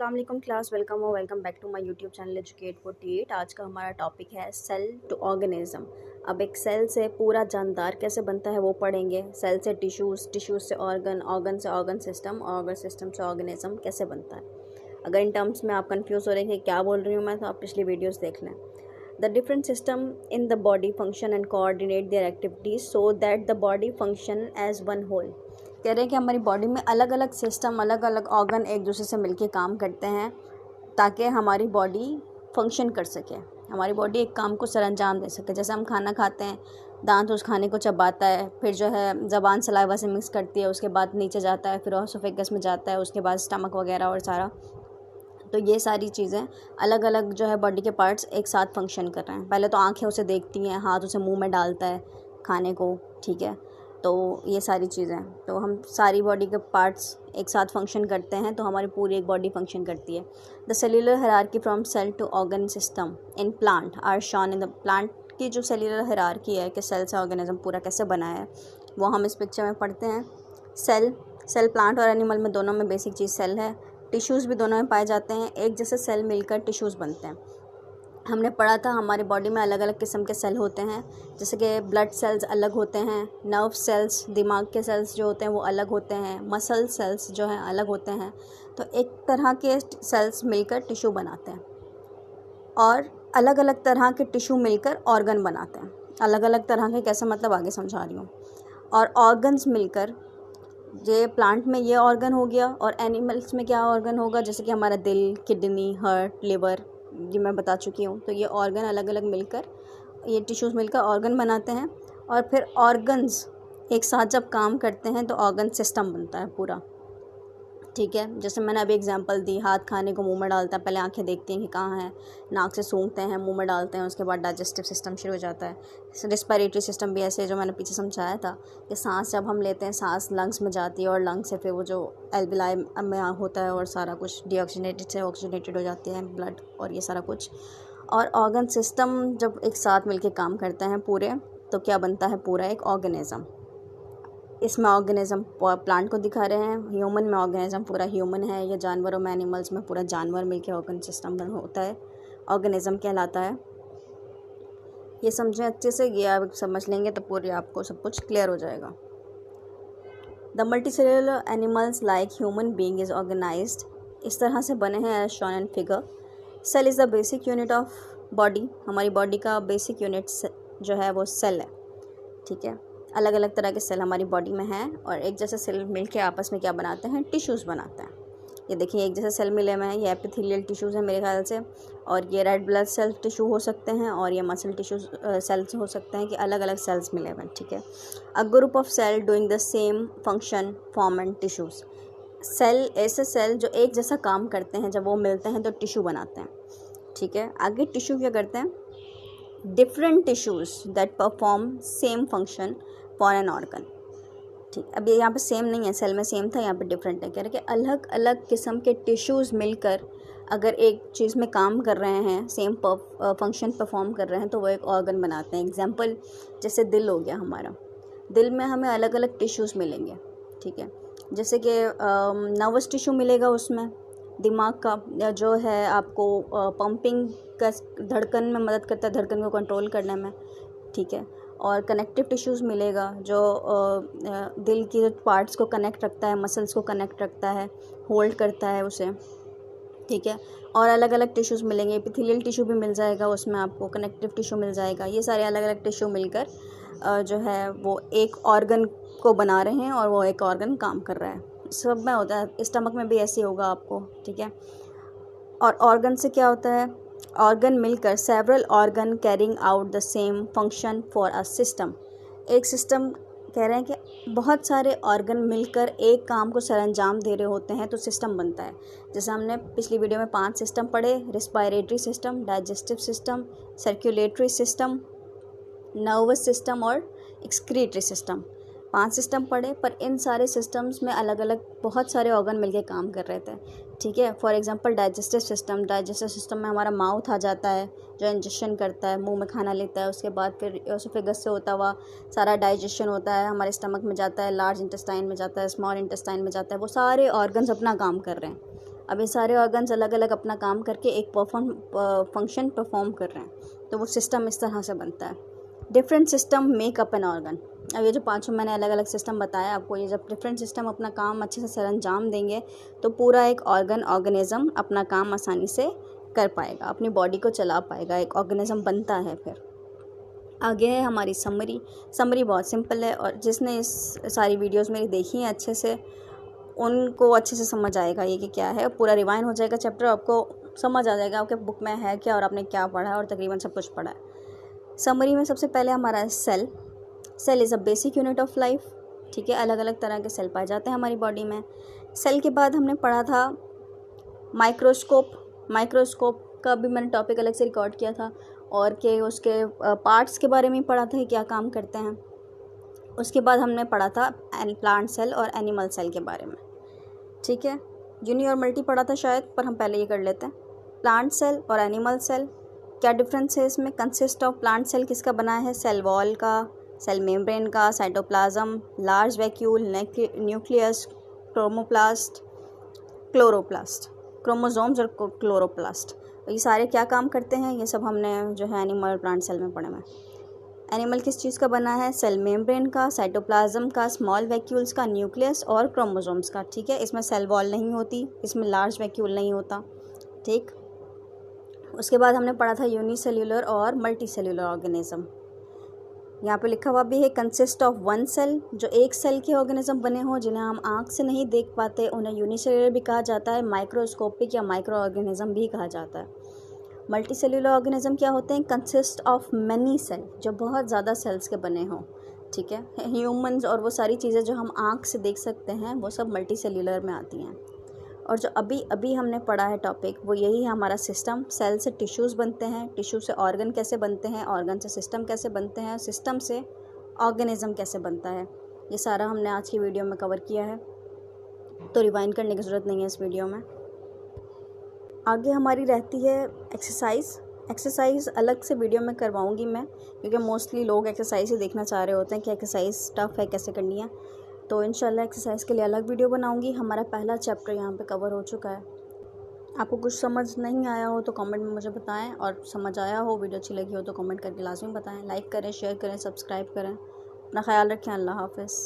अस्सलाम वालेकुम class, welcome back to my YouTube channel educate 48। आज का हमारा टॉपिक है सेल टू ऑर्गेनिज्म। अब एक सेल से पूरा जानदार कैसे बनता है वो पढ़ेंगे। सेल से टिश्यूज़, टिश्यूज़ से ऑर्गन, ऑर्गन से ऑर्गन सिस्टम, ऑर्गन सिस्टम से ऑर्गेनिज्म कैसे बनता है। अगर इन टर्म्स में आप कंफ्यूज हो रहे हैं कि क्या बोल रही हूँ मैं, तो आप पिछली वीडियोज़ देख लें। The different system in the body function and coordinate their activities so that the body function as one whole. कह रहे हैं कि हमारी बॉडी में अलग अलग सिस्टम, अलग अलग ऑर्गन एक दूसरे से मिलके काम करते हैं ताकि हमारी बॉडी फंक्शन कर सके, हमारी बॉडी एक काम को सरअंजाम दे सके। जैसे हम खाना खाते हैं, दांत उस खाने को चबाता है, फिर जो है ज़बान सलाइवा से मिक्स करती है, उसके बाद नीचे जाता है, फिर ओसोफेगस में जाता है, उसके बाद स्टमक वगैरह और सारा। तो ये सारी चीज़ें अलग अलग जो है बॉडी के पार्ट्स एक साथ फंक्शन कर रहे हैं। पहले तो आँखें उसे देखती हैं, हाथ उसे मुँह में डालता है खाने को, ठीक है। तो ये सारी चीज़ें, तो हम सारी बॉडी के पार्ट्स एक साथ फंक्शन करते हैं, तो हमारी पूरी एक बॉडी फंक्शन करती है। The cellular hierarchy from cell to organ system in plant are shown in the plant की जो सेल्यूलर हायरार्की है कि सेल से ऑर्गेनिज्म पूरा कैसे बना है, वो हम इस पिक्चर में पढ़ते हैं। सेल प्लांट और एनिमल में दोनों में बेसिक चीज़ सेल है। टिश्यूज़ भी दोनों में पाए जाते हैं। एक जैसे सेल मिलकर टिश्यूज़ बनते हैं। हमने पढ़ा था हमारी बॉडी में अलग अलग किस्म के सेल होते हैं, जैसे कि ब्लड सेल्स अलग होते हैं, नर्व सेल्स, दिमाग के सेल्स जो होते हैं वो अलग होते हैं, मसल सेल्स जो हैं अलग होते हैं। तो एक तरह के सेल्स मिलकर टिश्यू बनाते हैं और अलग अलग तरह के टिश्यू मिलकर ऑर्गन बनाते हैं। अलग अलग तरह के कैसे, मतलब आगे समझा रही हूँ। और ऑर्गन्स मिलकर, ये प्लांट में ये ऑर्गन हो गया और एनिमल्स में क्या ऑर्गन होगा, जैसे कि हमारा दिल, किडनी, हार्ट, लिवर, ये मैं बता चुकी हूँ। तो ये ऑर्गन अलग अलग मिलकर, ये टिश्यूज़ मिलकर ऑर्गन बनाते हैं और फिर ऑर्गन्स एक साथ जब काम करते हैं तो ऑर्गन सिस्टम बनता है पूरा, ठीक है। जैसे मैंने अभी एग्जांपल दी, हाथ खाने को मुंह में डालता है, पहले आंखें देखती हैं कि कहाँ है, नाक से सूंघते हैं, मुंह में डालते हैं, उसके बाद डाइजेस्टिव सिस्टम शुरू हो जाता है। रिस्पिरेटरी सिस्टम भी ऐसे, जो मैंने पीछे समझाया था कि सांस जब हम लेते हैं, सांस लंग्स में जाती है और लंग्स से फिर वो जो एल्विलाई में होता है और सारा कुछ डीऑक्सीजनेटेड से ऑक्सीजनेटेड हो जाती है ब्लड और ये सारा कुछ। और ऑर्गन सिस्टम जब एक साथ मिलकर काम करते हैं पूरे, तो क्या बनता है, पूरा एक ऑर्गेनिज्म। इसमें ऑर्गेनिज्म प्लांट को दिखा रहे हैं, ह्यूमन में ऑर्गेनिज्म पूरा ह्यूमन है, या जानवरों में, एनिमल्स में पूरा जानवर मिलके ऑर्गन सिस्टम बन होता है, ऑर्गेनिज्म कहलाता है। ये समझें अच्छे से, ये आप समझ लेंगे तो पूरे आपको सब कुछ क्लियर हो जाएगा। The multicellular animals like human being is organised, इस तरह से बने हैं as shown in figure. Cell is the basic unit of body, हमारी बॉडी का बेसिक यूनिट जो है वो सेल है, ठीक है। अलग अलग तरह के सेल हमारी बॉडी में हैं और एक जैसे सेल मिलके आपस में क्या बनाते हैं, टिश्यूज़ बनाते हैं। ये देखिए, एक जैसे सेल मिले हुए हैं, ये एपिथेलियल टिश्यूज़ हैं मेरे ख्याल से, और ये रेड ब्लड सेल टिश्यू हो सकते हैं, और ये मसल टिश्यू सेल्स हो सकते हैं, कि अलग अलग सेल्स मिले हुए हैं, ठीक है। A group of cell doing the same function form and tissues. Cell, ऐसे सेल जो एक जैसा काम करते हैं, जब वो मिलते हैं तो टिश्यू बनाते हैं, ठीक है। आगे टिश्यू क्या करते हैं, different tissues that perform same function for an organ, ठीक। अब ये यहाँ पे सेम नहीं है, सेल में सेम था, यहाँ पे डिफरेंट है। कह रहे कि अलग अलग किस्म के टिश्यूज़ मिलकर अगर एक चीज़ में काम कर रहे हैं, सेम फंक्शन परफॉर्म कर रहे हैं, तो वो एक ऑर्गन बनाते हैं। एग्जांपल जैसे दिल हो गया हमारा, दिल में हमें अलग अलग टिश्यूज़ मिलेंगे, ठीक है। जैसे कि नर्वस टिश्यू मिलेगा, उसमें दिमाग का जो है आपको पंपिंग का, धड़कन में मदद करता है, धड़कन को कंट्रोल करने में, ठीक है। और कनेक्टिव टिश्यूज़ मिलेगा जो दिल की पार्ट्स को कनेक्ट रखता है, मसल्स को कनेक्ट रखता है, होल्ड करता है उसे, ठीक है। और अलग अलग टिश्यूज़ मिलेंगे, एपिथेलियल टिश्यू भी मिल जाएगा उसमें आपको, कनेक्टिव टिश्यू मिल जाएगा। ये सारे अलग अलग टिश्यू मिलकर जो है वो एक ऑर्गन को बना रहे हैं और वो एक ऑर्गन काम कर रहा है। सब में होता है, स्टमक में भी ऐसे होगा आपको, ठीक है। और ऑर्गन से क्या होता है, ऑर्गन मिलकर several organ carrying out the same function for a system. एक सिस्टम, कह रहे हैं कि बहुत सारे ऑर्गन मिलकर एक काम को सरअंजाम दे रहे होते हैं तो सिस्टम बनता है। जैसे हमने पिछली वीडियो में 5 सिस्टम पढ़े, respiratory system, digestive system, circulatory system, nervous system और एक्सक्रीटरी सिस्टम। 5 सिस्टम पढ़े, पर इन सारे सिस्टम्स में अलग अलग बहुत सारे ऑर्गन मिलके काम कर रहे थे, ठीक है। फॉर एग्जांपल डाइजेस्टिव सिस्टम में हमारा माउथ आ जाता है, जो इंजेक्शन करता है, मुंह में खाना लेता है, उसके बाद फिर ओसोफेगस से होता हुआ सारा डाइजेशन होता है, हमारे स्टमक में जाता है, लार्ज इंटेस्टाइन में जाता है, स्मॉल इंटेस्टाइन में जाता है। वो सारे ऑर्गन्स अपना काम कर रहे हैं, अब ये सारे ऑर्गन्स अलग अलग अपना काम करके एक फंक्शन परफॉर्म कर रहे हैं, तो वो सिस्टम इस तरह से बनता है। Different system make up an organ. अब ये जो पांचों मैंने अलग अलग सिस्टम बताया आपको, ये जब डिफरेंट सिस्टम अपना काम अच्छे से सरअंजाम देंगे तो पूरा एक ऑर्गेनिज्म अपना काम आसानी से कर पाएगा, अपनी बॉडी को चला पाएगा, एक ऑर्गेनिज्म बनता है। फिर आगे है हमारी समरी बहुत सिंपल है, और जिसने इस सारी वीडियोस मेरी देखी हैं अच्छे से, उनको अच्छे से समझ आएगा ये कि क्या है। पूरा रिवाइंड हो जाएगा चैप्टर, आपको समझ आ जाएगा आपके बुक में है क्या और आपने क्या पढ़ा है, और तकरीबन सब कुछ पढ़ा है। समरी में सबसे पहले हमारा है cell. Cell is a basic unit of life. ठीक है, अलग अलग तरह के सेल पाए जाते हैं हमारी बॉडी में। सेल के बाद हमने पढ़ा था माइक्रोस्कोप। माइक्रोस्कोप का भी मैंने टॉपिक अलग से रिकॉर्ड किया था, और के उसके पार्ट्स के बारे में पढ़ा था कि क्या काम करते हैं। उसके बाद हमने पढ़ा था प्लांट सेल और एनिमल सेल के बारे में। ठीक है, यूनि और मल्टी पढ़ा था शायद, पर हम पहले ये कर लेते हैं। प्लांट सेल और एनिमल सेल क्या डिफरेंस है इसमें? कंसिस्ट ऑफ प्लांट सेल किसका बना है? सेल वॉल का, सेल मेम्ब्रेन का, cytoplasm, large vacuole, nucleus, chromoplast, chloroplast, chromosomes और क्लोरोप्लास्ट। ये सारे क्या काम करते हैं, ये सब हमने जो है एनिमल और प्लांट सेल में पढ़े में। एनिमल किस चीज़ का बना है? सेल मेम्ब्रेन का, साइटोप्लाज्म का, स्मॉल वैक्यूल्स का, न्यूक्लियस और क्रोमोसोम्स का। ठीक है, इसमें सेल वॉल नहीं होती, इसमें लार्ज वैक्यूल नहीं होता। ठीक, उसके बाद हमने पढ़ा था यूनिसेल्यूलर और मल्टी सेल्यूलर ऑर्गेनिज्म। यहाँ पे लिखा हुआ भी है कंसिस्ट ऑफ वन सेल। जो एक सेल के ऑर्गेनिज्म बने हों जिन्हें हम आँख से नहीं देख पाते, उन्हें यूनिसेल्यूलर भी कहा जाता है, माइक्रोस्कोपिक या माइक्रो ऑर्गेनिज्म भी कहा जाता है। मल्टी सेल्यूलर ऑर्गेनिज्म क्या होते हैं? कंसिस्ट ऑफ मैनी सेल, जो बहुत ज़्यादा सेल्स के बने हों। ठीक है, ह्यूमंस और वो सारी चीज़ें जो हम आँख से देख सकते हैं वो सब मल्टी सेल्यूलर में आती हैं। और जो अभी अभी हमने पढ़ा है टॉपिक, वो यही है हमारा सिस्टम। सेल से टिश्यूज़ बनते हैं, टिश्यू से ऑर्गन कैसे बनते हैं, ऑर्गन से सिस्टम कैसे बनते हैं, सिस्टम से ऑर्गेनिज्म कैसे बनता है, ये सारा हमने आज की वीडियो में कवर किया है, तो रिवाइंड करने की ज़रूरत नहीं है इस वीडियो में। आगे हमारी रहती है एक्सरसाइज। एक्सरसाइज अलग से वीडियो में करवाऊँगी मैं, क्योंकि मोस्टली लोग एक्सरसाइज ही देखना चाह रहे होते हैं कि एक्सरसाइज टफ है, कैसे करनी है। तो इंशाल्लाह एक्सरसाइज के लिए अलग वीडियो बनाऊंगी। हमारा पहला चैप्टर यहाँ पे कवर हो चुका है। आपको कुछ समझ नहीं आया हो तो कमेंट में मुझे बताएं, और समझ आया हो, वीडियो अच्छी लगी हो तो कमेंट करके लाजमी बताएं। लाइक करें, शेयर करें, सब्सक्राइब करें। अपना ख्याल रखें। अल्लाह हाफ़िज़।